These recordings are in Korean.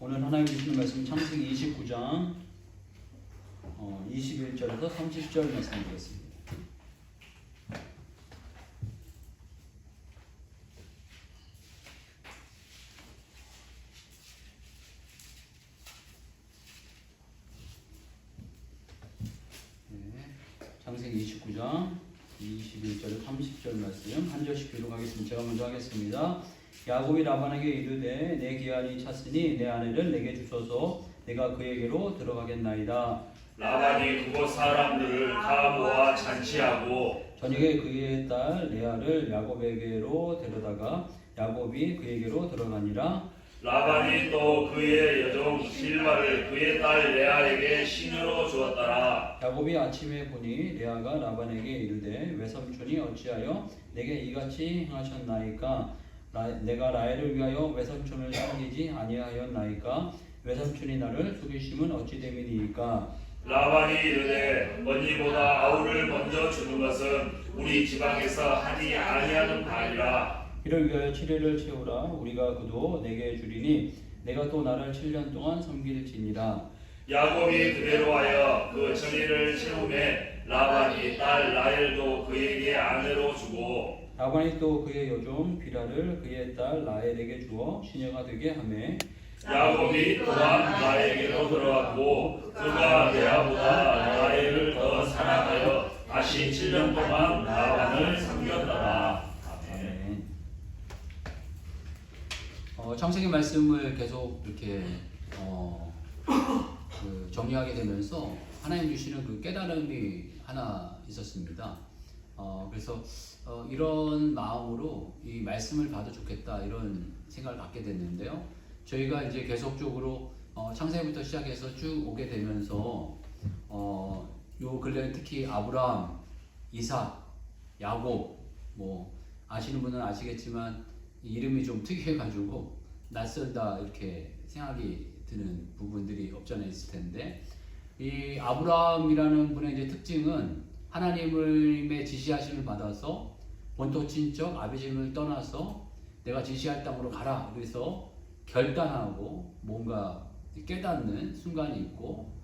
오늘 하나님 주시는 말씀 창세기 29장 21절에서 30절 말씀 드리겠습니다. 창세기 29장 21절에서 30절 말씀 한 절씩 교독하겠습니다. 제가 먼저 하겠습니다. 야곱이 라반에게 이르되 내 기한이 찼으니 내 아내를 내게 주소서 내가 그에게로 들어가겠나이다. 라반이 그곳 사람들을 다 모아 잔치하고 저녁에 그의 딸 레아를 야곱에게로 데려다가 야곱이 그에게로 들어가니라. 라반이 또 그의 여종 실바를 그의 딸 레아에게 시녀로 주었더라. 야곱이 아침에 보니 레아가 라반에게 이르되 외삼촌이 어찌하여 내게 이같이 행하셨나이까? 내가 라헬을 위하여 외삼촌을 섬기지 아니하였나이까? 외삼촌이 나를 속이심은 어찌 됨이니이까? 라반이 이르되 언니보다 아우를 먼저 주는 것은 우리 지방에서 하지 아니하는 바니라. 이를 위하여 7일을 채우라. 우리가 그도 내게 주리니 내가 또 나를 7년 동안 섬길지니라. 야곱이 그대로 하여 그 전일을 채우매 라반이 딸 라헬도 그에게 아내로 주고 라반이 또 그의 여종 비라를 그의 딸 라헬에게 주어 시녀가 되게 하매 야곱이 또한 라헬에게로 들어갔고 그가 레아보다 라헬을 더 사랑하여 다시 7년 동안 라반을 섬겼더라. 아멘. 창세기 말씀을 계속 이렇게 정리하게 되면서 하나님 주시는 그 깨달음이 하나 있었습니다. 그래서 이런 마음으로 이 말씀을 봐도 좋겠다 이런 생각을 갖게 됐는데요. 저희가 이제 계속적으로 창세기부터 시작해서 쭉 오게 되면서 요 근래 특히 아브라함, 이삭, 야곱 뭐 아시는 분은 아시겠지만 이름이 좀 특이해가지고 낯설다 이렇게 생각이 드는 부분들이 없지 않아 있을 텐데 이 아브라함이라는 분의 이제 특징은 하나님의 지시하심을 받아서 본토 친척 아비집을 떠나서 내가 지시할 땅으로 가라 그래서 결단하고 뭔가 깨닫는 순간이 있고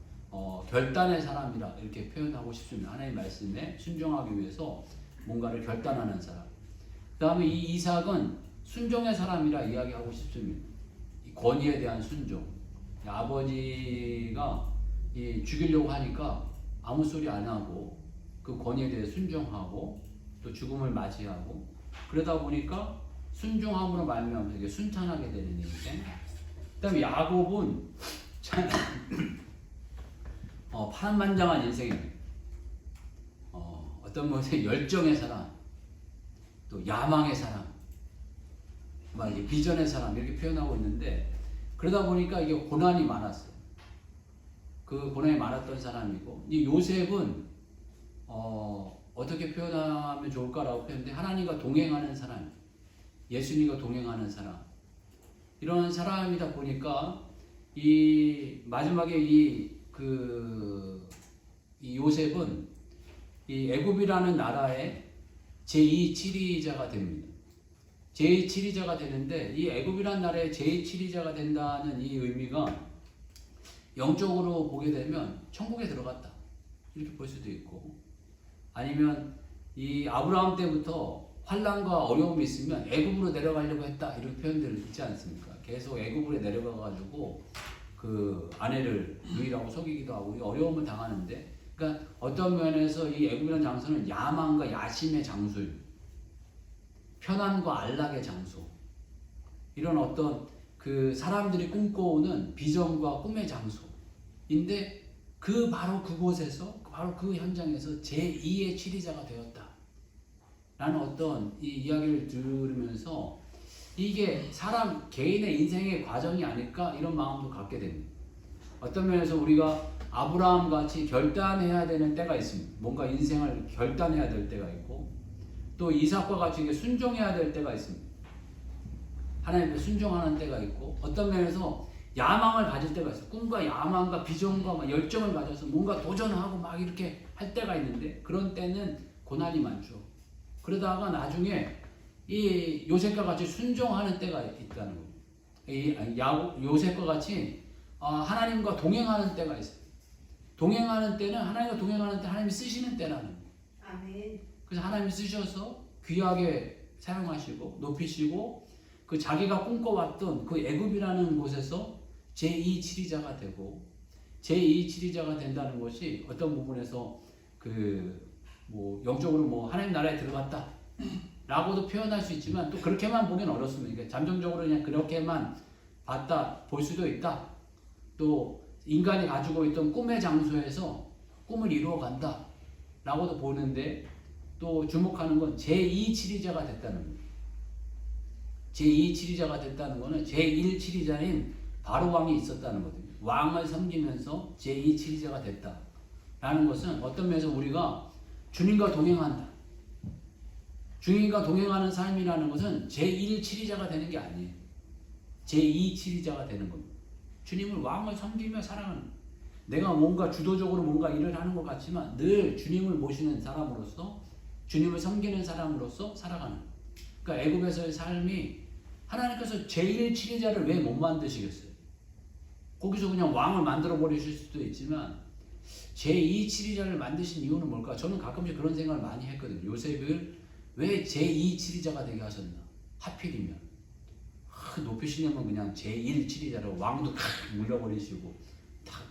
결단의 사람이라 이렇게 표현하고 싶습니다. 하나님 말씀에 순종하기 위해서 뭔가를 결단하는 사람. 그 다음에 이 이삭은 순종의 사람이라 이야기하고 싶습니다. 이 권위에 대한 순종. 아버지가 죽이려고 하니까 아무 소리 안 하고 그 권위에 대해 순종하고 또 죽음을 맞이하고 그러다 보니까 순종함으로 말미암아 되게 순탄하게 되는 인생. 그다음에 야곱은 참 파란만장한 인생입니다. 어떤 면에서 열정의 사람, 또 야망의 사람, 막 비전의 사람 이렇게 표현하고 있는데 그러다 보니까 이게 고난이 많았어요. 그 고난이 많았던 사람이고 이 요셉은 어떻게 표현하면 좋을까라고 표현했는데 하나님과 동행하는 사람, 예수님과 동행하는 사람 이런 사람이다 보니까 이 마지막에 이 요셉은 이 애굽이라는 나라의 제2치리자가 됩니다. 제2치리자가 되는데 이 애굽이라는 나라의 제2치리자가 된다는 이 의미가 영적으로 보게 되면 천국에 들어갔다 이렇게 볼 수도 있고 아니면 이 아브라함 때부터 환난과 어려움이 있으면 애굽으로 내려가려고 했다 이런 표현들을 있지 않습니까? 계속 애굽으로 내려가가지고 그 아내를 유일하고 속이기도 하고 어려움을 당하는데 그러니까 어떤 면에서 이 애굽이라는 장소는 야망과 야심의 장소입니다. 편안과 안락의 장소 이런 어떤 그 사람들이 꿈꿔오는 비전과 꿈의 장소인데 바로 그곳에서 바로 그 현장에서 제2의 치리자가 되었다 라는 어떤 이 이야기를 들으면서 이게 사람 개인의 인생의 과정이 아닐까 이런 마음도 갖게 됩니다. 어떤 면에서 우리가 아브라함 같이 결단해야 되는 때가 있습니다. 뭔가 인생을 결단해야 될 때가 있고 또 이삭과 같이 순종해야 될 때가 있습니다. 하나님께 순종하는 때가 있고 어떤 면에서 야망을 가질 때가 있어요. 꿈과 야망과 비전과 막 열정을 가져서 뭔가 도전하고 막 이렇게 할 때가 있는데 그런 때는 고난이 많죠. 그러다가 나중에 이 요셉과 같이 순종하는 때가 있다는 거예요. 요셉과 같이 하나님과 동행하는 때가 있어요. 동행하는 때는 하나님과 동행하는 때 하나님이 쓰시는 때라는 거예요. 아멘. 그래서 하나님이 쓰셔서 귀하게 사용하시고 높이시고 그 자기가 꿈꿔왔던 그 애굽이라는 곳에서 제2치리자가 되고 제2치리자가 된다는 것이 어떤 부분에서 뭐 영적으로 뭐 하나님 나라에 들어갔다 라고도 표현할 수 있지만 또 그렇게만 보기는 어렵습니다. 그러니까 잠정적으로 그냥 그렇게만 볼 수도 있다. 또 인간이 가지고 있던 꿈의 장소에서 꿈을 이루어 간다 라고도 보는데 또 주목하는 건 제2치리자가 됐다는 거예요. 제2치리자가 됐다는 것은 제1치리자인 바로왕이 있었다는 거거든요. 왕을 섬기면서 제2치리자가 됐다 라는 것은 어떤 면에서 우리가 주님과 동행한다. 주님과 동행하는 삶이라는 것은 제1치리자가 되는 게 아니에요. 제2치리자가 되는 겁니다. 주님을 왕을 섬기며 살아가는 거예요. 내가 뭔가 주도적으로 뭔가 일을 하는 것 같지만 늘 주님을 모시는 사람으로서 주님을 섬기는 사람으로서 살아가는 거예요. 그러니까 애굽에서의 삶이 하나님께서 제1치리자를 왜 못 만드시겠어요? 거기서 그냥 왕을 만들어 버리실 수도 있지만 제2치리자를 만드신 이유는 뭘까? 저는 가끔씩 그런 생각을 많이 했거든요. 요셉을 왜 제2치리자가 되게 하셨나? 하필이면 높이시려면 그냥 제1치리자로 왕도 탁 물려버리시고 탁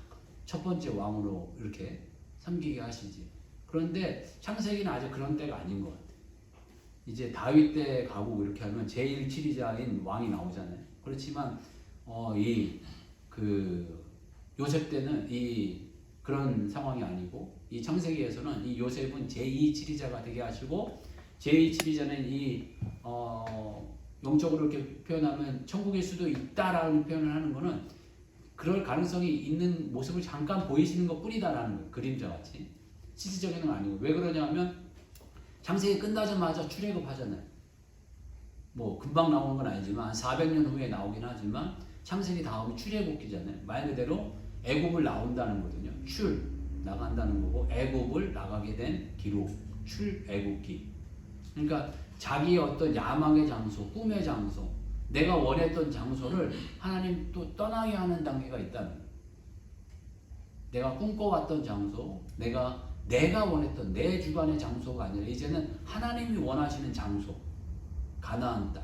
첫 번째 왕으로 이렇게 섬기게 하시지. 그런데 창세기는 아직 그런 때가 아닌 것 같아요. 이제 다윗 때 가고 이렇게 하면 제1치리자인 왕이 나오잖아요. 그렇지만 요셉 때는 그런 상황이 아니고 이 창세기에서는 이 요셉은 제2치리자가 되게 하시고 제2치리자는 영적으로 이렇게 표현하면 천국일 수도 있다라는 표현을 하는 거는 그럴 가능성이 있는 모습을 잠깐 보이시는 것 뿐이다라는 거예요. 그림자 같이. 실질적인 건 아니고. 왜 그러냐면 창세기 끝나자마자 출애굽하잖아요. 뭐 금방 나오는 건 아니지만 400년 후에 나오긴 하지만 창세기 다음이 출애굽기잖아요. 말 그대로 애굽을 나온다는 거거든요. 나간다는 거고 애굽을 나가게 된 기록, 출애굽기. 그러니까 자기의 어떤 야망의 장소, 꿈의 장소, 내가 원했던 장소를 하나님 또 떠나게 하는 단계가 있다는 거예요. 내가 꿈꿔왔던 장소, 내가 원했던 내 주관의 장소가 아니라 이제는 하나님이 원하시는 장소, 가나안 땅,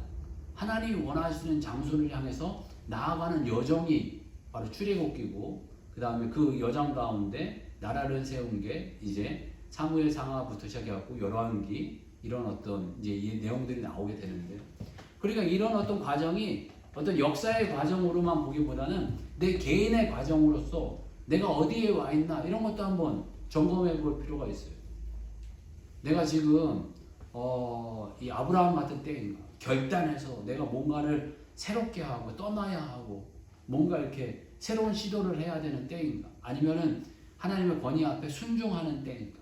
하나님이 원하시는 장소를 향해서 나아가는 여정이 바로 출애굽기고 그 다음에 그 여정 가운데 나라를 세운 게 이제 사무엘상하부터 시작해갖고 열왕기 이런 어떤 이제 이 내용들이 나오게 되는데요. 그러니까 이런 어떤 과정이 어떤 역사의 과정으로만 보기보다는 내 개인의 과정으로서 내가 어디에 와 있나 이런 것도 한번 점검해 볼 필요가 있어요. 내가 지금 이 아브라함 같은 때인가 결단해서 내가 뭔가를 새롭게 하고 떠나야 하고 뭔가 이렇게 새로운 시도를 해야 되는 때인가 아니면은 하나님의 권위 앞에 순종하는 때인가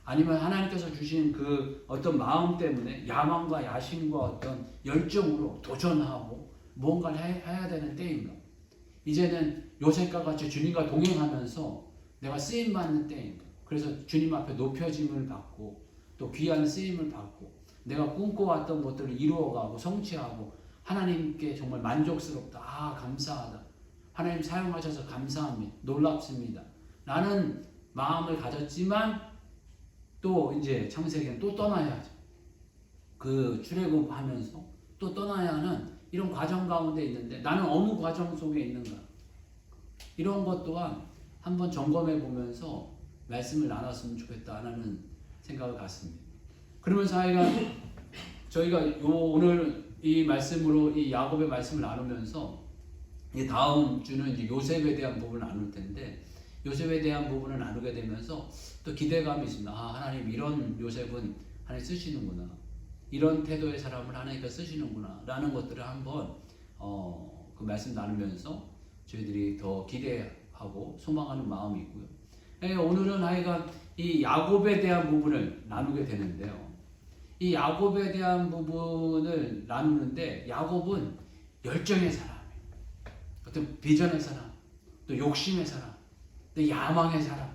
아니면 하나님께서 주신 그 어떤 마음 때문에 야망과 야심과 어떤 열정으로 도전하고 뭔가를 해야 되는 때인가 이제는 요셉과 같이 주님과 동행하면서 내가 쓰임받는 때인가 그래서 주님 앞에 높여짐을 받고 또 귀한 쓰임을 받고 내가 꿈꿔왔던 것들을 이루어가고 성취하고 하나님께 정말 만족스럽다. 감사하다. 하나님 사용하셔서 감사합니다. 놀랍습니다. 라는 마음을 가졌지만 또 이제 창세기는 또 떠나야 하죠. 그 출애굽하면서 또 떠나야 하는 이런 과정 가운데 있는데 나는 어느 과정 속에 있는가? 이런 것 또한 한번 점검해 보면서 말씀을 나눴으면 좋겠다는 생각을 갖습니다. 그러면서 저희가 오늘 이 말씀으로 이 야곱의 말씀을 나누면서 이 다음 주는 이제 요셉에 대한 부분을 나눌 텐데 요셉에 대한 부분을 나누게 되면서 또 기대감이 있습니다. 하나님 이런 요셉은 하나님 쓰시는구나. 이런 태도의 사람을 하나님께 쓰시는구나. 라는 것들을 한번 그 말씀 나누면서 저희들이 더 기대하고 소망하는 마음이 있고요. 오늘은 하여간 이 야곱에 대한 부분을 나누게 되는데요. 이 야곱에 대한 부분을 나누는데 야곱은 열정의 사람이에요. 어떤 비전의 사람, 또 욕심의 사람, 또 야망의 사람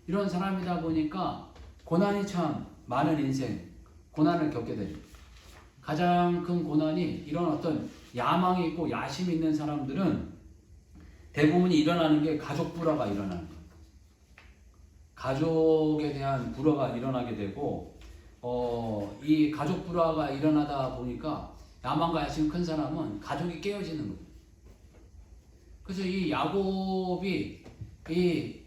이런 사람이다 보니까 고난이 참 많은 인생 고난을 겪게 됩니다. 가장 큰 고난이 이런 어떤 야망이 있고 야심이 있는 사람들은 대부분 일어나는 게 가족 불화가 일어나는 거예요. 가족에 대한 불화가 일어나게 되고 이 가족 불화가 일어나다 보니까 야망과 야심 큰 사람은 가족이 깨어지는 거예요. 그래서 이 야곱이 이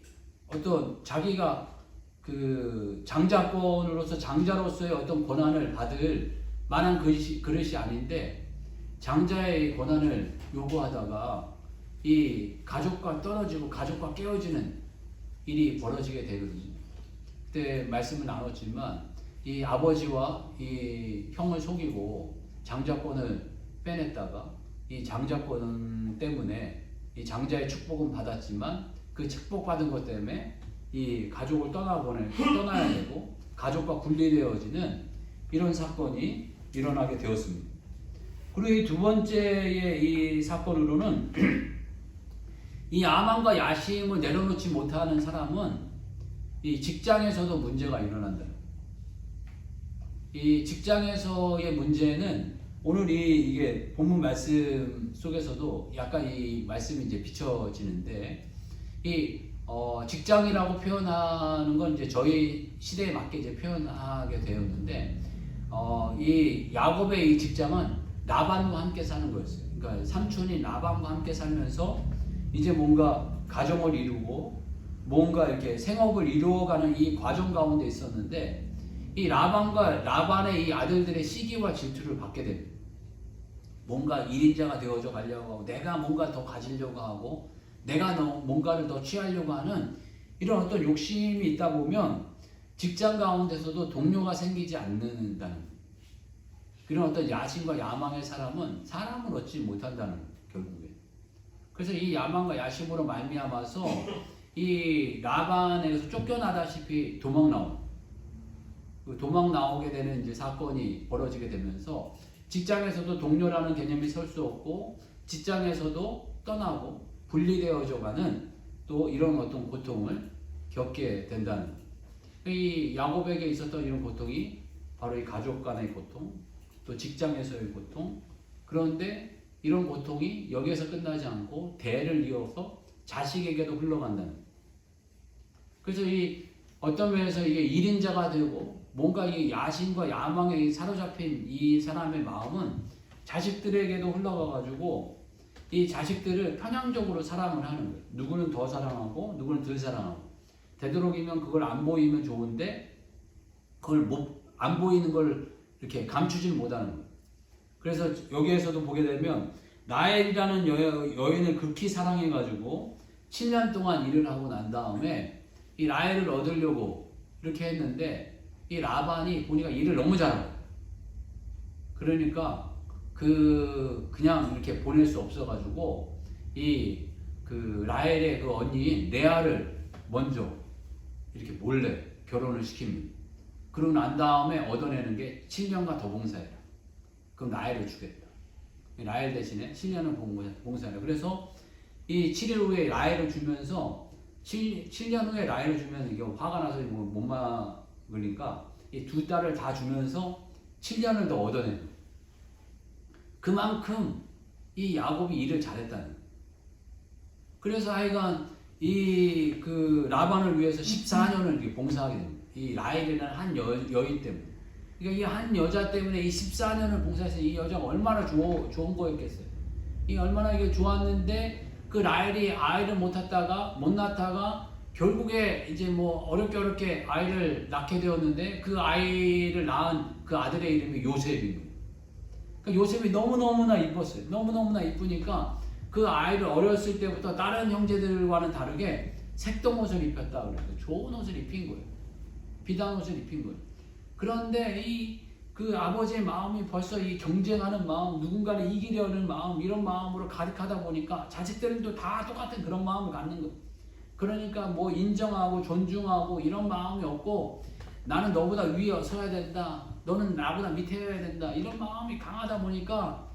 어떤 자기가 그 장자권으로서 장자로서의 어떤 권한을 받을 만한 그릇이 아닌데 장자의 권한을 요구하다가 이 가족과 떨어지고 가족과 깨어지는 일이 벌어지게 되거든요. 그때 말씀을 나눴지만 이 아버지와 이 형을 속이고 장자권을 빼냈다가 이 장자권 때문에 이 장자의 축복은 받았지만 그 축복받은 것 때문에 이 가족을 떠나야 되고 가족과 분리되어지는 이런 사건이 일어나게 되었습니다. 그리고 이 두 번째의 이 사건으로는 이 야망과 야심을 내려놓지 못하는 사람은 이 직장에서도 문제가 일어난다. 이 직장에서의 문제는 오늘 이게 본문 말씀 속에서도 약간 이 말씀이 이제 비춰지는데 이 직장이라고 표현하는 건 이제 저희 시대에 맞게 이제 표현하게 되었는데 이 야곱의 이 직장은 라반과 함께 사는 거였어요. 그러니까 삼촌이 라반과 함께 살면서 이제 뭔가 가정을 이루고 뭔가 이렇게 생업을 이루어가는 이 과정 가운데 있었는데 이 라반의 이 아들들의 시기와 질투를 받게 됩니다. 뭔가 1인자가 되어져 가려고 하고 내가 뭔가 더 가지려고 하고 내가 뭔가를 더 취하려고 하는 이런 어떤 욕심이 있다 보면 직장 가운데서도 동료가 생기지 않는다는 그런 어떤 야심과 야망의 사람은 사람을 얻지 못한다는 결국에. 그래서 이 야망과 야심으로 말미암아서 이 라반에서 쫓겨나다시피 도망 나오게 되는 이제 사건이 벌어지게 되면서 직장에서도 동료라는 개념이 설 수 없고 직장에서도 떠나고 분리되어져 가는 또 이런 어떤 고통을 겪게 된다는 이 야곱에게 있었던 이런 고통이 바로 이 가족 간의 고통 또 직장에서의 고통 그런데 이런 고통이 여기에서 끝나지 않고 대를 이어서 자식에게도 흘러간다는 그래서 이 어떤 면에서 이게 1인자가 되고 뭔가 이 야심과 야망에 사로잡힌 이 사람의 마음은 자식들에게도 흘러가가지고 이 자식들을 편향적으로 사랑을 하는 거예요. 누구는 더 사랑하고 누구는 덜 사랑하고 되도록이면 그걸 안 보이면 좋은데 그걸 안 보이는 걸 이렇게 감추질 못하는 거예요. 그래서 여기에서도 보게 되면 라헬이라는 여인을 극히 사랑해가지고 7년 동안 일을 하고 난 다음에 이 라헬을 얻으려고 이렇게 했는데 이 라반이 보니까 일을 너무 잘하고 그러니까 그냥 이렇게 보낼 수 없어가지고 그 라헬의 그 언니인 레아를 먼저 이렇게 몰래 결혼을 시킵니다. 그러고 난 다음에 얻어내는 게 7년간 더 봉사해라. 그럼 라헬을 주겠다. 라헬 대신에 7년을 봉사해라. 그래서 이 7일 후에 라헬을 주면서 7년 후에 라헬을 주면 이게 화가 나서 못 막으니까 이 두 딸을 다 주면서 7년을 더 얻어내는 거예요. 그만큼 이 야곱이 일을 잘했다는 거예요. 그래서 하여간 그 라반을 위해서 14년을 이렇게 봉사하게 됩니다. 이 라헬이라는 한 여인 때문에. 그러니까 이 한 여자 때문에 이 14년을 봉사해서 이 여자가 얼마나 좋은 거였겠어요. 이 얼마나 이게 좋았는데 그 라헬이 아이를 못 낳다가 결국에 이제 뭐 어렵게 아이를 낳게 되었는데 그 아이를 낳은 그 아들의 이름이 요셉입니다. 그러니까 요셉이 너무너무나 이뻤어요. 너무너무나 이쁘니까 그 아이를 어렸을 때부터 다른 형제들과는 다르게 색동옷을 입혔다 그래서 좋은 옷을 입힌 거예요. 비단 옷을 입힌 거예요. 그런데 그 아버지의 마음이 벌써 이 경쟁하는 마음, 누군가를 이기려는 마음, 이런 마음으로 가득하다 보니까 자식들도 다 똑같은 그런 마음을 갖는 거예요. 그러니까 뭐 인정하고 존중하고 이런 마음이 없고 나는 너보다 위에 서야 된다. 너는 나보다 밑에여야 된다. 이런 마음이 강하다 보니까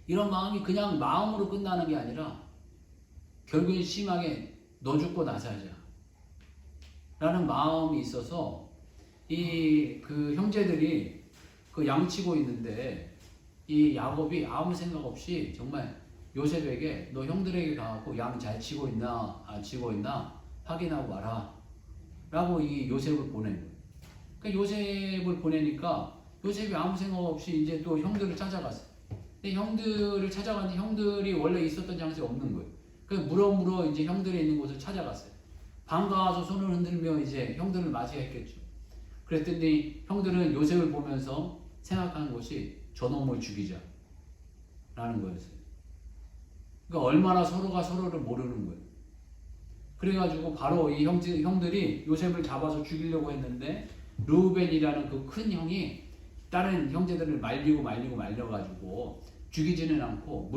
이런 마음이 그냥 마음으로 끝나는 게 아니라 결국엔 심하게 너 죽고 나 살자 라는 마음이 있어서 그 형제들이 그 양치고 있는데 이 야곱이 아무 생각 없이 정말 요셉에게 너 형들에게 가갖고 양 잘 치고 있나 안 치고 있나 확인하고 와라 라고 이 요셉을 보낸 거예요. 그러니까 요셉을 보내니까 요셉이 아무 생각 없이 이제 또 형들을 찾아갔어요. 근데 형들을 찾아갔는데 형들이 원래 있었던 장소에 없는 거예요. 그래서 물어 이제 형들이 있는 곳을 찾아갔어요. 반가워서 손을 흔들며 이제 형들을 맞이했겠죠. 그랬더니 형들은 요셉을 보면서 생각하는 것이 저놈을 죽이자 라는 거였어요. 그러니까 얼마나 서로가 서로를 모르는 거예요. 그래가지고 바로 이 형들이 요셉을 잡아서 죽이려고 했는데 르우벤이라는 그 큰 형이 다른 형제들을 말려가지고 죽이지는 않고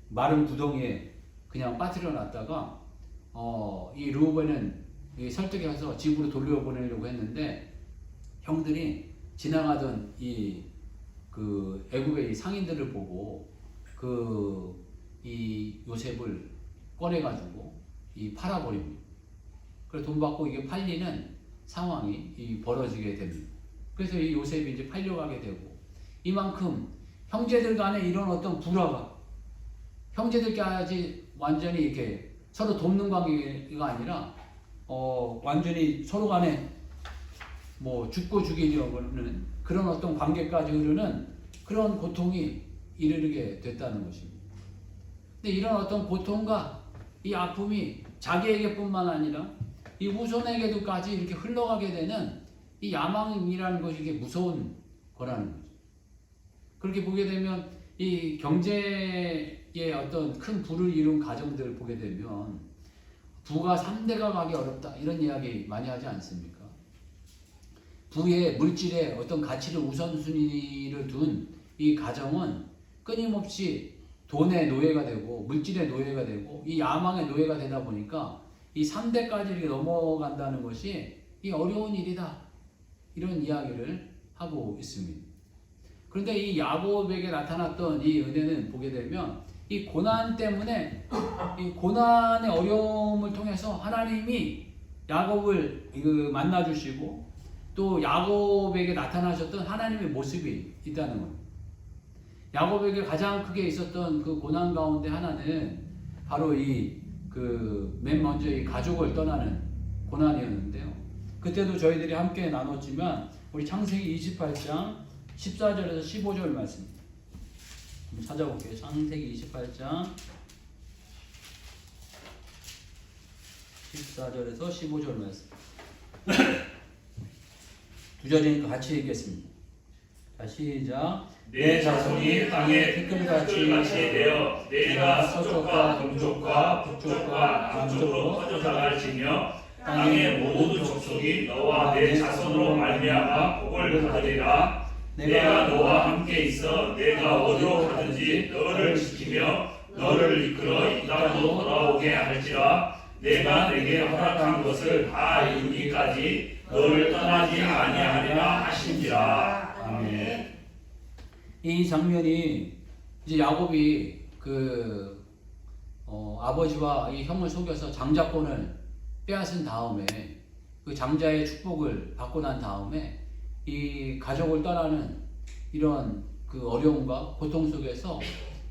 마른 구덩이에 그냥 빠뜨려 놨다가 이 르우벤은 설득해서 집으로 돌려보내려고 했는데 형들이 지나가던 그 애굽의 이 상인들을 보고 이 요셉을 꺼내가지고 팔아버립니다. 그래서 돈 받고 이게 팔리는 상황이 벌어지게 됩니다. 그래서 이 요셉이 이제 팔려가게 되고 이만큼 형제들 간에 이런 어떤 불화가 형제들까지 완전히 이렇게 서로 돕는 관계가 아니라 완전히 서로 간에 뭐 죽고 죽이려고는 그런 어떤 관계까지 흐르는 그런 고통이 이르게 됐다는 것입니다. 근데 이런 어떤 고통과 이 아픔이 자기에게뿐만 아니라 이 후손에게도까지 이렇게 흘러가게 되는 이 야망이라는 것이 이게 무서운 거라는 거죠. 그렇게 보게 되면 이 경제의 어떤 큰 부를 이룬 가정들을 보게 되면 부가 3대가 가기 어렵다 이런 이야기 많이 하지 않습니까? 부의 물질의 어떤 가치를 우선순위를 둔 이 가정은 끊임없이 돈의 노예가 되고 물질의 노예가 되고 이 야망의 노예가 되다 보니까 이 3대까지 이렇게 넘어간다는 것이 이 어려운 일이다 이런 이야기를 하고 있습니다. 그런데 이 야곱에게 나타났던 이 은혜는 보게 되면 이 고난 때문에 이 고난의 어려움을 통해서 하나님이 야곱을 만나 주시고 또 야곱에게 나타나셨던 하나님의 모습이 있다는 거예요. 야곱에게 가장 크게 있었던 그 고난 가운데 하나는 바로 맨 먼저 이 가족을 떠나는 고난이었는데요. 그때도 저희들이 함께 나눴지만 우리 창세기 28장 14절에서 15절 말씀 한번 찾아볼게요. 창세기 28장 14절에서 15절 말씀 두 절이니까 같이 읽겠습니다. 자, 시작. 내 자손이 땅에 티끌같이 되어 내가 서쪽과 동쪽과 북쪽과 남쪽으로 퍼져나갈지며 땅의 모든 족속이 너와 내 자손으로 말미암아 복을 받으리라. 내가 너와 함께 있어 내가 어디로 가든지 너를 지키며 너를 이끌어 이 땅으로 돌아오게 할지라. 내가 내게 허락한 것을 다 이루기까지 너를 떠나지 아니하리라 하신지라. 아멘. 이 장면이 이제 야곱이 아버지와 이 형을 속여서 장자권을 빼앗은 다음에 그 장자의 축복을 받고 난 다음에 이 가족을 떠나는 이런 그 어려움과 고통 속에서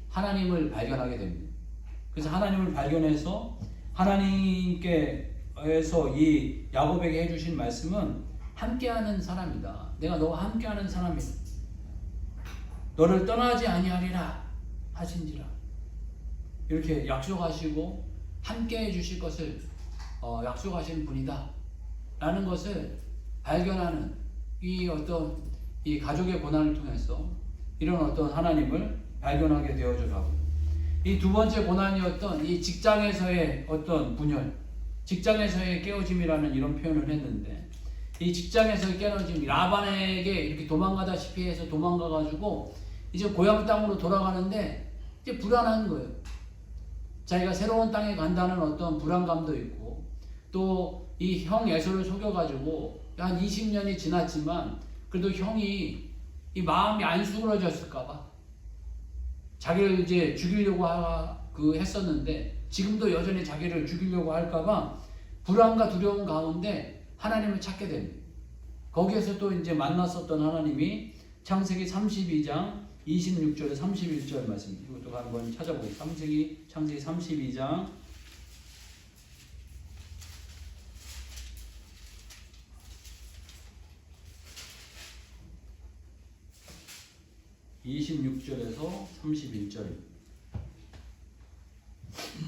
하나님을 발견하게 됩니다. 그래서 하나님을 발견해서 하나님께서 이 야곱에게 해주신 말씀은 함께하는 사람이다. 내가 너와 함께하는 사람이다. 너를 떠나지 아니하리라 하신지라. 이렇게 약속하시고 함께해 주실 것을 약속하신 분이다 라는 것을 발견하는 이 가족의 고난을 통해서 이런 어떤 하나님을 발견하게 되어져 가고, 이 두 번째 고난이었던 이 직장에서의 어떤 분열, 직장에서의 깨어짐이라는 이런 표현을 했는데, 이 직장에서의 깨어짐, 라반에게 이렇게 도망가다시피 해서 도망가가지고 이제 고향 땅으로 돌아가는데 이제 불안한 거예요. 자기가 새로운 땅에 간다는 어떤 불안감도 있고, 또 이 형 에서를 속여가지고 한 20년이 지났지만 그래도 형이 이 마음이 안 수그러졌을까봐 자기를 이제 죽이려고 했었는데 지금도 여전히 자기를 죽이려고 할까봐 불안과 두려움 가운데 하나님을 찾게 됩니다. 거기에서 또 이제 만났었던 하나님이 창세기 32장 26절 31절 말씀 이것도 한번 찾아보세요. 창세기 32장 26절에서 31절입니다.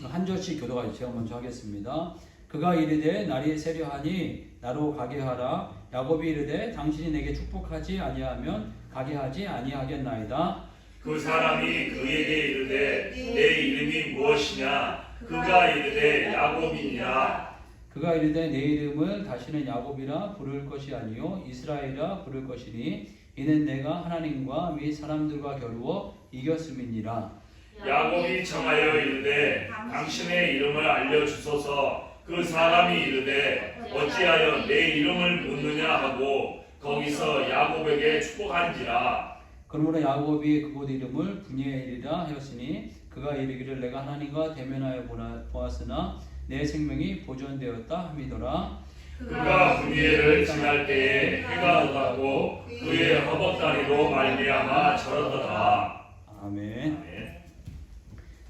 한 절씩 교도가 제가 먼저 하겠습니다. 그가 이르되 날이 세려하니 나로 가게 하라. 야곱이 이르되 당신이 내게 축복하지 아니하면 가게 하지 아니하겠나이다. 그 사람이 그에게 이르되 내 이름이 무엇이냐? 그가 이르되 야곱이니라. 그가 이르되 내 이름을 다시는 야곱이라 부를 것이 아니요 이스라엘이라 부를 것이니 이는 내가 하나님과 및 사람들과 겨루어 이겼음이니라. 야곱이 청하여 이르되 당신의 이름을 알려주소서. 그 사람이 이르되 어찌하여 내 이름을 묻느냐 하고 거기서 야곱에게 축복한지라. 그러므로 야곱이 그곳 이름을 브니엘이라 하였으니 그가 이르기를 내가 하나님과 대면하여 보았으나 내 생명이 보존되었다 함이더라. 그가 브니엘을 지날 때에 해가 돋았고 그의 허벅다리로 말미암아 절었더라. 아멘.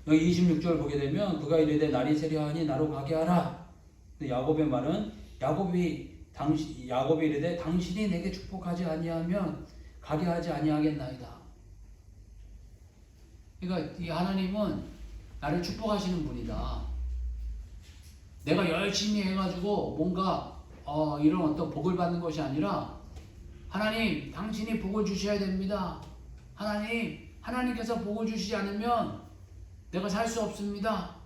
여기 26절 보게 되면 그가 이르되 날이 세려하니 나로 가게 하라. 근데 야곱의 말은 야곱이 이르되 당신이 내게 축복하지 아니하면 가게 하지 아니하겠나이다. 그러니까 이 하나님은 나를 축복하시는 분이다. 내가 열심히 해가지고 뭔가 이런 어떤 복을 받는 것이 아니라 하나님 당신이 복을 주셔야 됩니다. 하나님께서 복을 주시지 않으면 내가 살 수 없습니다.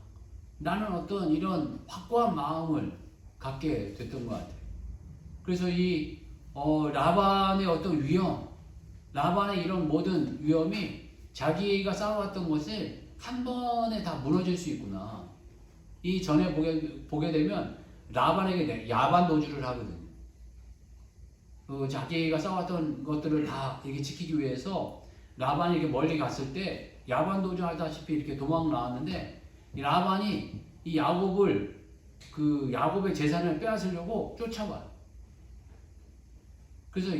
나는 어떤 이런 확고한 마음을 갖게 됐던 것 같아요. 그래서 이 라반의 어떤 위험, 라반의 이런 모든 위험이 자기가 쌓아왔던 것을 한 번에 다 무너질 수 있구나. 이 전에 보게 되면 라반에게 야반 도주를 하거든요. 자기가 쌓아왔던 것들을 다 이렇게 지키기 위해서 라반이 이렇게 멀리 갔을 때 야반 도주하다시피 이렇게 도망 나왔는데 이 라반이 이 야곱의 재산을 빼앗으려고 쫓아와요. 그래서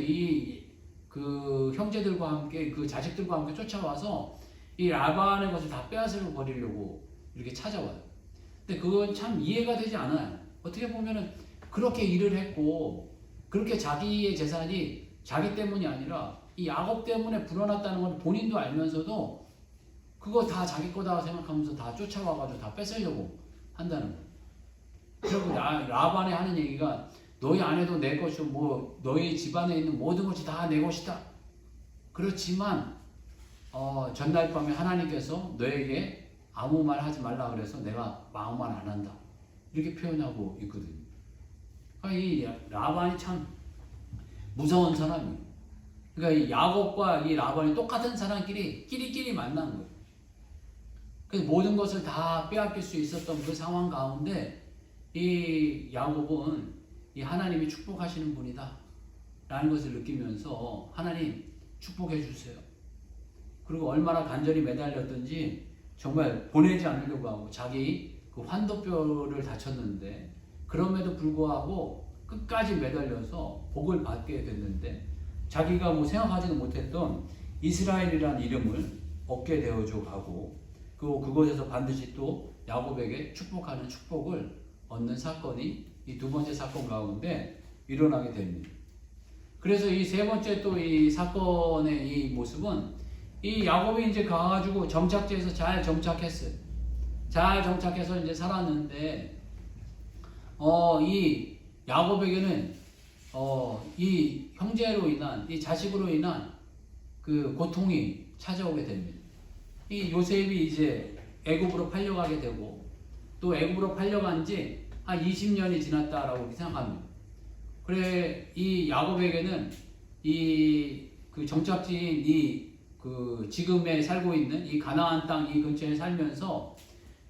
그 형제들과 함께 그 자식들과 함께 쫓아와서 이 라반의 것을 다 빼앗으려 버리려고 이렇게 찾아와요. 근데 그건 참 이해가 되지 않아요. 어떻게 보면은 그렇게 일을 했고 그렇게 자기의 재산이 자기 때문이 아니라 이 야곱 때문에 불어났다는 걸 본인도 알면서도 그거 다 자기 거다 생각하면서 다 쫓아와가지고 다 뺏으려고 한다는 거예요. 그리고 라반이 하는 얘기가 너희 아내도 내 것이고 뭐 너희 집안에 있는 모든 것이 다 내 것이다. 그렇지만 전날 밤에 하나님께서 너에게 아무 말 하지 말라 그래서 내가 아무 말 안 한다. 이렇게 표현하고 있거든요. 그러니까 이 라반이 참 무서운 사람이에요. 그러니까 이 야곱과 이 라반이 똑같은 사람끼리 끼리끼리 만난 거예요. 그래서 모든 것을 다 빼앗길 수 있었던 그 상황 가운데 이 야곱은 이 하나님이 축복하시는 분이다 라는 것을 느끼면서 하나님 축복해 주세요. 그리고 얼마나 간절히 매달렸던지 정말 보내지 않으려고 하고 자기 그 환도뼈를 다쳤는데 그럼에도 불구하고 끝까지 매달려서 복을 받게 됐는데 자기가 뭐 생각하지도 못했던 이스라엘이라는 이름을 얻게 되어줘 가고 그곳에서 반드시 또 야곱에게 축복하는 축복을 얻는 사건이 이 두 번째 사건 가운데 일어나게 됩니다. 그래서 이 세 번째 또 이 사건의 이 모습은 이 야곱이 이제 가가지고 정착지에서 잘 정착했어요. 잘 정착해서 이제 살았는데 이 야곱에게는 이 형제로 인한 이 자식으로 인한 그 고통이 찾아오게 됩니다. 이 요셉이 이제 애굽으로 팔려가게 되고 또 애굽으로 팔려간 지 한 20년이 지났다라고 생각합니다. 그래 이 야곱에게는 이 그 정착지인 그 지금에 살고 있는 이 가나안 땅 이 근처에 살면서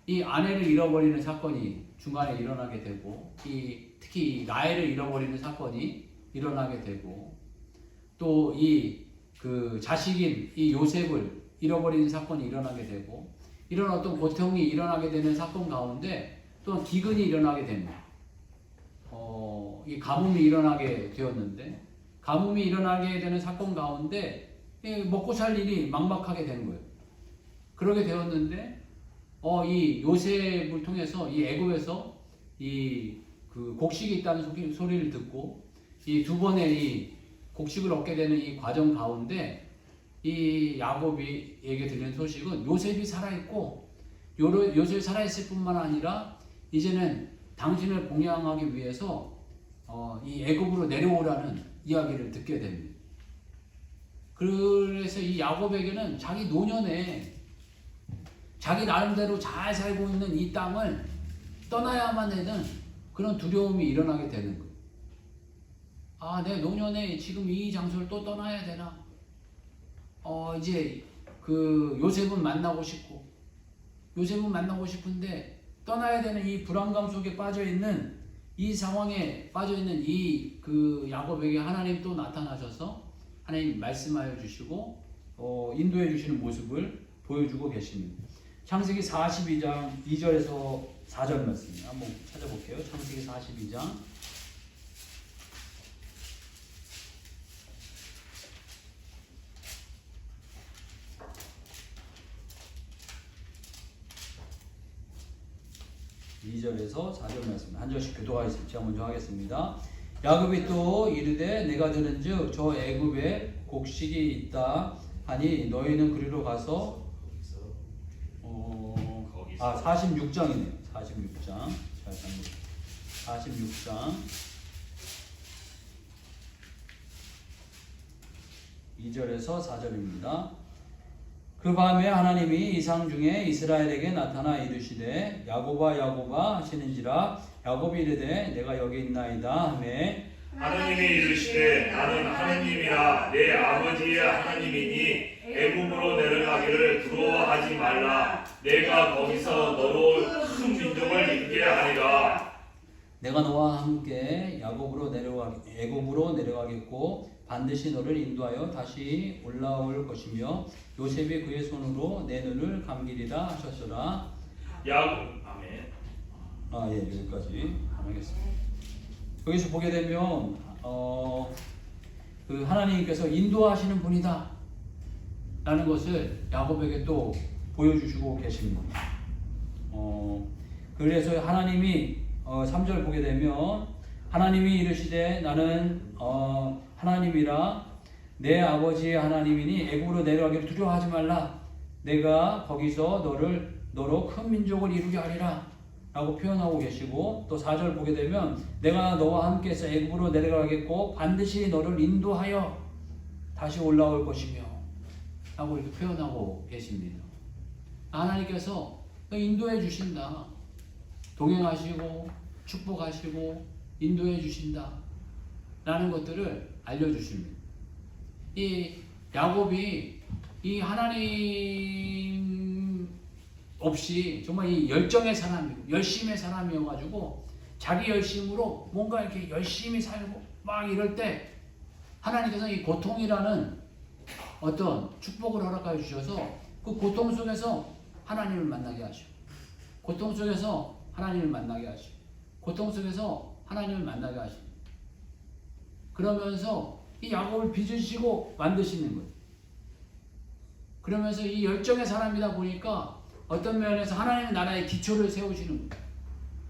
이 아내를 잃어버리는 사건이 중간에 일어나게 되고 특히 라헬을 잃어버리는 사건이 일어나게 되고 또 그 자식인 이 요셉을 잃어버리는 사건이 일어나게 되고 이런 어떤 고통이 일어나게 되는 사건 가운데 또 기근이 일어나게 됩니다. 이 가뭄이 일어나게 되었는데 가뭄이 일어나게 되는 사건 가운데 먹고 살 일이 막막하게 된 거예요. 그러게 되었는데 이 요셉을 통해서 이 애굽에서 이 그 곡식이 있다는 소리를 듣고 이 두 번의 이 곡식을 얻게 되는 이 과정 가운데 이 야곱이에게 들리는 소식은 요셉이 살아있고 요셉이 살아있을 뿐만 아니라 이제는 당신을 봉양하기 위해서 이 애굽으로 내려오라는 이야기를 듣게 됩니다. 그래서 이 야곱에게는 자기 노년에 자기 나름대로 잘 살고 있는 이 땅을 떠나야만 되는 그런 두려움이 일어나게 되는 거예요. 내 노년에 지금 이 장소를 또 떠나야 되나? 이제 그 요셉은 만나고 싶은데 떠나야 되는 이 불안감 속에 빠져 있는 이 상황에 빠져 있는 이 그 야곱에게 하나님 또 나타나셔서 하나님 말씀하여 주시고 인도해 주시는 모습을 보여주고 계십니다. 창세기 42장 2절에서 4절 말씀 한번 찾아볼게요. 창세기 42장 2절에서 4절 말씀 한 절씩 교도하겠습니다. 제가 먼저 하겠습니다. 야곱이 또 이르되 내가 들은즉 저 애굽에 곡식이 있다 하니 너희는 그리로 가서 46장이네요. 46장 46장 2절에서 4절입니다. 그 밤에 하나님이 이상 중에 이스라엘에게 나타나 이르시되 야곱아 야곱아 하시는지라 야곱이 이르되 내가 여기 있나이다 하매 하나님이 이르시되 나는 하나님이라 내 아버지의 하나님이니 애굽으로 내려가기를 두려워하지 말라. 내가 거기서 너로 큰 민족을 이루게 하리라. 내가 너와 함께 애굽으로 내려가겠고 반드시 너를 인도하여 다시 올라올 것이며 요셉이 그의 손으로 내 눈을 감기리라 하셨으라. 야곱 아멘. 여기까지 하겠습니다. 여기서 보게 되면 그 하나님께서 인도하시는 분이다 라는 것을 야곱에게 또 보여주시고 계십니다. 그래서 하나님이 3절 보게 되면 하나님이 이르시되 나는 하나님이라 내 아버지의 하나님이니 애굽으로 내려가기를 두려워하지 말라. 내가 거기서 너로 큰 민족을 이루게 하리라 라고 표현하고 계시고 또 4절 보게 되면 내가 너와 함께해서 애굽으로 내려가겠고 반드시 너를 인도하여 다시 올라올 것이며 라고 이렇게 표현하고 계십니다. 하나님께서 인도해 주신다. 동행하시고 축복하시고 인도해 주신다 라는 것들을 알려주십니다. 이 야곱이 이 하나님 없이 정말 이 열정의 사람이고 열심의 사람이어가지고 자기 열심으로 뭔가 이렇게 열심히 살고 막 이럴 때 하나님께서 이 고통이라는 어떤 축복을 허락하여 주셔서 그 고통 속에서 하나님을 만나게 하시고 고통 속에서 하나님을 만나게 하시고 고통 속에서 하나님을 만나게 하시고 그러면서 이 야곱을 빚으시고 만드시는 거예요. 그러면서 이 열정의 사람이다 보니까 어떤 면에서 하나님의 나라의 기초를 세우시는 거예요.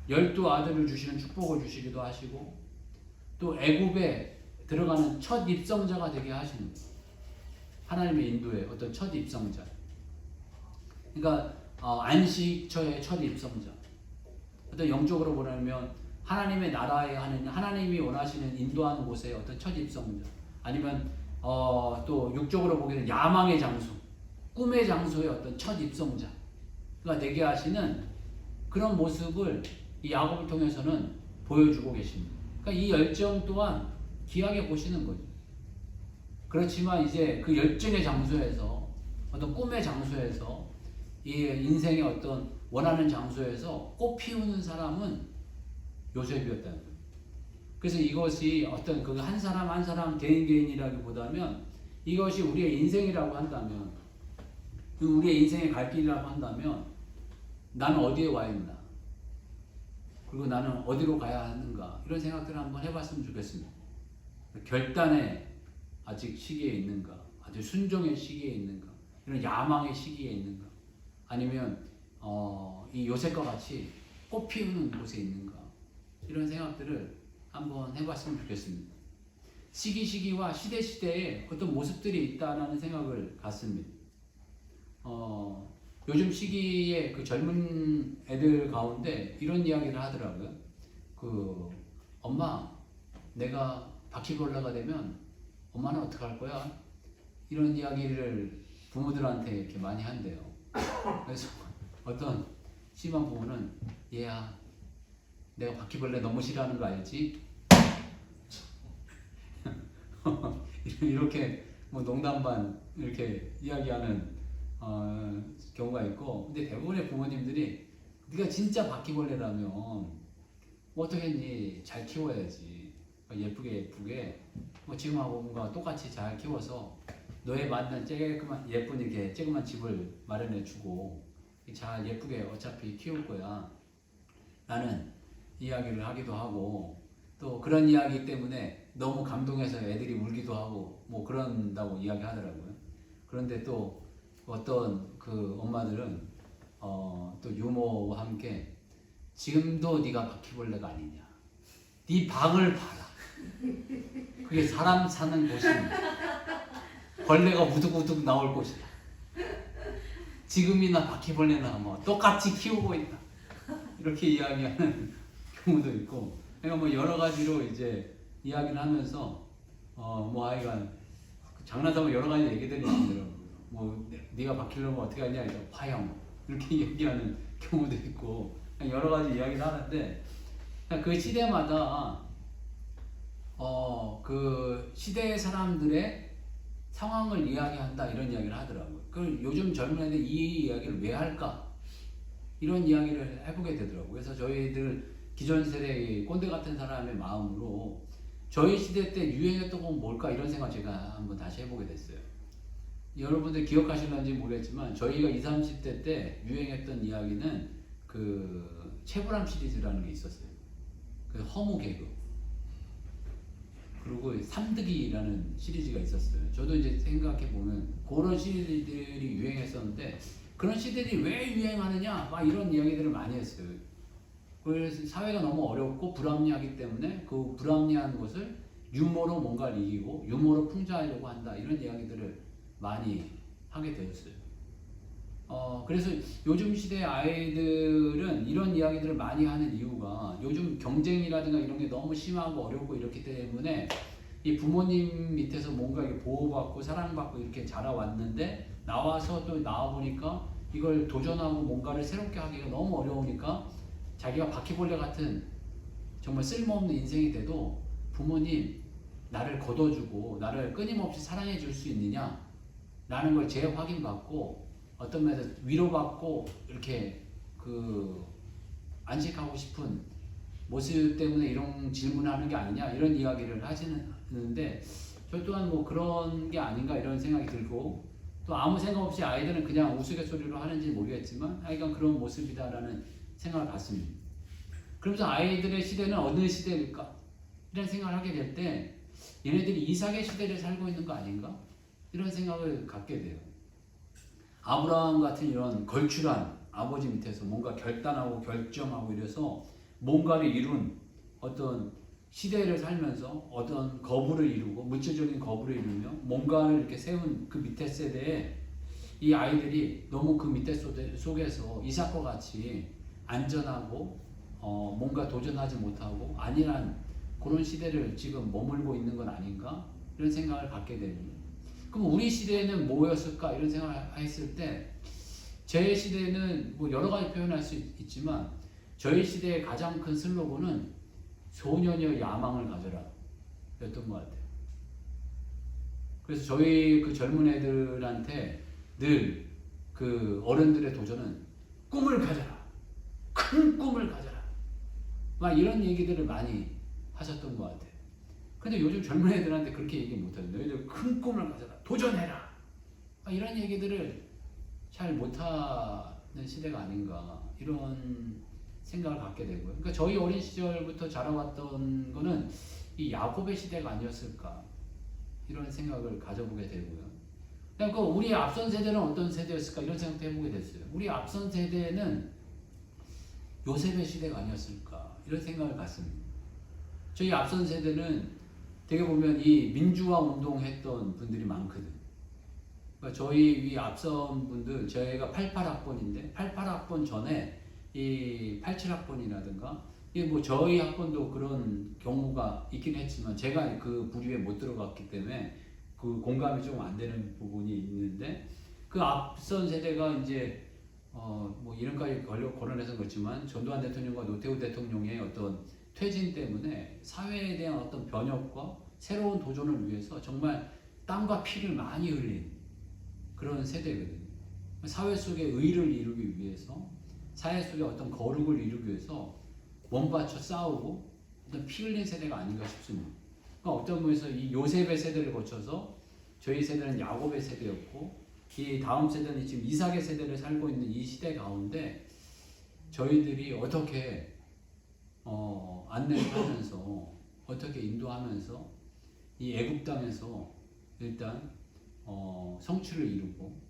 12아들을 주시는 축복을 주시기도 하시고 또 애굽에 들어가는 첫 입성자가 되게 하시는 거예요. 하나님의 인도의 어떤 첫 입성자. 그러니까 안식처의 첫 입성자. 어떤 영적으로 보면 하나님의 나라에 하는 하나님이 원하시는 인도하는 곳의 어떤 첫 입성자. 아니면 또 육적으로 보기에는 야망의 장소, 꿈의 장소의 어떤 첫 입성자가 되게 하시는 그런 모습을 이 야곱을 통해서는 보여주고 계십니다. 그러니까 이 열정 또한 귀하게 보시는 거죠. 그렇지만 이제 그 열정의 장소에서 어떤 꿈의 장소에서 이 인생의 어떤 원하는 장소에서 꽃 피우는 사람은 요셉이었다는 거예요. 그래서 이것이 어떤 그 한 사람 한 사람 개인이라기보다는 이것이 우리의 인생이라고 한다면 우리의 인생의 갈 길이라고 한다면 나는 어디에 와 있나 그리고 나는 어디로 가야 하는가 이런 생각들을 한번 해봤으면 좋겠습니다. 결단의 아직 시기에 있는가 아주 순종의 시기에 있는가? 이런 야망의 시기에 있는가? 아니면 이 요셉과 같이 꽃 피우는 곳에 있는가? 이런 생각들을 한번 해봤으면 좋겠습니다. 시기와 시대에 어떤 모습들이 있다라는 생각을 갖습니다. 요즘 시기에 그 젊은 애들 가운데 이런 이야기를 하더라고요. 엄마, 내가 바퀴벌레가 되면 엄마는 어떻게 할 거야? 이런 이야기를 부모들한테 이렇게 많이 한대요. 그래서 어떤 심한 부모는 얘야, 내가 바퀴벌레 너무 싫어하는 거 알지? 이렇게 뭐 농담 반 이렇게 이야기하는 경우가 있고, 근데 대부분의 부모님들이 네가 진짜 바퀴벌레라면 뭐 어떻겠니? 잘 키워야지. 예쁘게 뭐 지금하고 뭔가 똑같이 잘 키워서 너에 맞는 쬐끄만 예쁜 이렇게 쬐끄만 집을 마련해주고 잘 예쁘게 어차피 키울 거야. 라는 이야기를 하기도 하고, 또 그런 이야기 때문에 너무 감동해서 애들이 울기도 하고 뭐 그런다고 이야기하더라고요. 그런데 또 어떤 그 엄마들은 또 유머와 함께 지금도 네가 바퀴벌레가 아니냐. 네 방을 봐라. 그게 사람 사는 곳입니다. 벌레가 우득우득 나올 곳이다. 지금이나 바퀴벌레나 뭐 똑같이 키우고 있다. 이렇게 이야기하는 경우도 있고, 그러니까 뭐 여러 가지로 이제 이야기를 하면서 뭐 하여간 장난삼아 여러 가지 얘기들이 나오더라고요. 뭐 네가 바퀴벌레면 어떻게 하냐, 이제 화형 이렇게 얘기하는 경우도 있고, 여러 가지 이야기를 하는데 그 시대마다 그 시대의 사람들의 상황을 이야기한다 이런 이야기를 하더라고요. 그 요즘 젊은 애들 이 이야기를 왜 할까? 이런 이야기를 해보게 되더라고요. 그래서 저희들 기존 세대의 꼰대 같은 사람의 마음으로 저희 시대 때 유행했던 건 뭘까 이런 생각 제가 한번 다시 해보게 됐어요. 여러분들 기억하실런지 모르겠지만 저희가 20, 30대 때 유행했던 이야기는 그 채불암 시리즈라는 게 있었어요. 그 허무 개그. 그리고 삼득이라는 시리즈가 있었어요. 저도 이제 생각해보면 그런 시리즈들이 유행했었는데 그런 시리즈들이 왜 유행하느냐 막 이런 이야기들을 많이 했어요. 그래서 사회가 너무 어렵고 불합리하기 때문에 그 불합리한 것을 유머로 뭔가를 이기고 유머로 풍자하려고 한다 이런 이야기들을 많이 하게 되었어요. 그래서 요즘 시대 아이들은 이런 이야기들을 많이 하는 이유가 요즘 경쟁이라든가 이런 게 너무 심하고 어렵고 이렇기 때문에 이 부모님 밑에서 뭔가 이렇게 보호받고 사랑받고 이렇게 자라왔는데 나와서 또 나와보니까 이걸 도전하고 뭔가를 새롭게 하기가 너무 어려우니까 자기가 바퀴벌레 같은 정말 쓸모없는 인생이 돼도 부모님 나를 걷어주고 나를 끊임없이 사랑해 줄 수 있느냐 라는 걸 재확인받고 어떤 면에서 위로받고 이렇게 그 안식하고 싶은 모습 때문에 이런 질문을 하는 게 아니냐 이런 이야기를 하시는데 저 또한 뭐 그런 게 아닌가 이런 생각이 들고 또 아무 생각 없이 아이들은 그냥 우스갯소리로 하는지 모르겠지만 하여간 그런 모습이다라는 생각을 갖습니다. 그러면서 아이들의 시대는 어느 시대일까? 이런 생각을 하게 될 때 얘네들이 이삭의 시대를 살고 있는 거 아닌가? 이런 생각을 갖게 돼요. 아브라함 같은 이런 걸출한 아버지 밑에서 뭔가 결단하고 결정하고 이래서 뭔가를 이룬 어떤 시대를 살면서 어떤 거부를 이루고 물질적인 거부를 이루며 뭔가를 이렇게 세운 그 밑에 세대에 이 아이들이 너무 그 밑에 속에서 이삭과 같이 안전하고 뭔가 도전하지 못하고 안일한 그런 시대를 지금 머물고 있는 건 아닌가 이런 생각을 갖게 됩니다. 그럼 우리 시대에는 뭐였을까 이런 생각을 했을 때 제 시대는 뭐 여러 가지 표현할 수 있지만 저희 시대의 가장 큰 슬로건은 소년여 야망을 가져라 였던 것 같아요. 그래서 저희 그 젊은 애들한테 늘 그 어른들의 도전은 꿈을 가져라, 큰 꿈을 가져라 막 이런 얘기들을 많이 하셨던 것 같아요. 근데 요즘 젊은 애들한테 그렇게 얘기 못하죠. 너희들 큰 꿈을 가져라, 도전해라 막 이런 얘기들을 잘 못하는 시대가 아닌가 이런 생각을 갖게 되고요. 그러니까 저희 어린 시절부터 자라왔던 거는 이 야곱의 시대가 아니었을까 이런 생각을 가져보게 되고요. 그러니까 우리 앞선 세대는 어떤 세대였을까 이런 생각도 해보게 됐어요. 우리 앞선 세대는 요셉의 시대가 아니었을까 이런 생각을 갖습니다. 저희 앞선 세대는 되게 보면 이 민주화 운동했던 분들이 많거든. 그러니까 저희 이 앞선 분들 저희가 88학번인데 88학번 전에 이 87학번이라든가 이게 뭐 저희 학번도 그런 경우가 있긴 했지만 제가 그 부류에 못 들어갔기 때문에 그 공감이 좀 안 되는 부분이 있는데 그 앞선 세대가 이제 뭐 이름까지 거론해서 그렇지만 전두환 대통령과 노태우 대통령의 어떤 퇴진 때문에 사회에 대한 어떤 변혁과 새로운 도전을 위해서 정말 땀과 피를 많이 흘린 그런 세대거든요. 사회 속의 의를 이루기 위해서 사회 속의 어떤 거룩을 이루기 위해서 몸바쳐 싸우고 어떤 피 흘린 세대가 아닌가 싶습니다. 그러니까 어떤 면에서 이 요셉의 세대를 거쳐서 저희 세대는 야곱의 세대였고 이 다음 세대는 지금 이삭의 세대를 살고 있는 이 시대 가운데 저희들이 어떻게 안내를 하면서 어떻게 인도하면서 이 애굽 땅에서 일단 성취를 이루고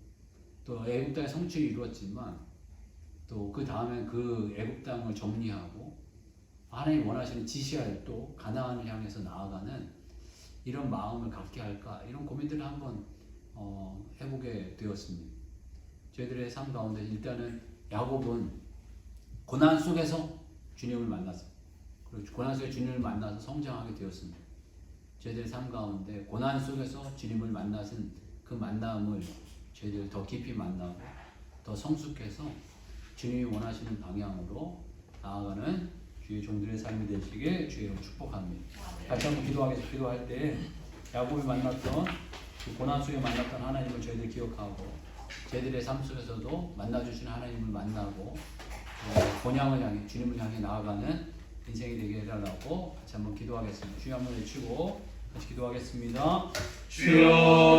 또 애굽 땅의 성취를 이루었지만 또 그 다음에 그 애굽 땅을 정리하고 하나님 원하시는 지시할 또 가나안을 향해서 나아가는 이런 마음을 갖게 할까 이런 고민들을 한번 해보게 되었습니다. 저희들의 삶 가운데 일단은 야곱은 고난 속에서 주님을 만났어요. 그리고 고난 속에 주님을 만나서 성장하게 되었습니다. 저희들의 삶 가운데 고난 속에서 주님을 만나신 그 만남을 저희들 더 깊이 만나고 더 성숙해서 주님이 원하시는 방향으로 나아가는 주의 종들의 삶이 되시길 주의 이름으로 축복합니다. 같이 한번 기도하겠습니다. 기도할 때 야곱이 만났던 그 고난 속에 만났던 하나님을 저희들 기억하고 저희들의 삶 속에서도 만나주신 하나님을 만나고 본향을 향해 주님을 향해 나아가는 인생이 되게 해달라고 같이 한번 기도하겠습니다. 주여 한번 외치고 같이 기도하겠습니다. 주여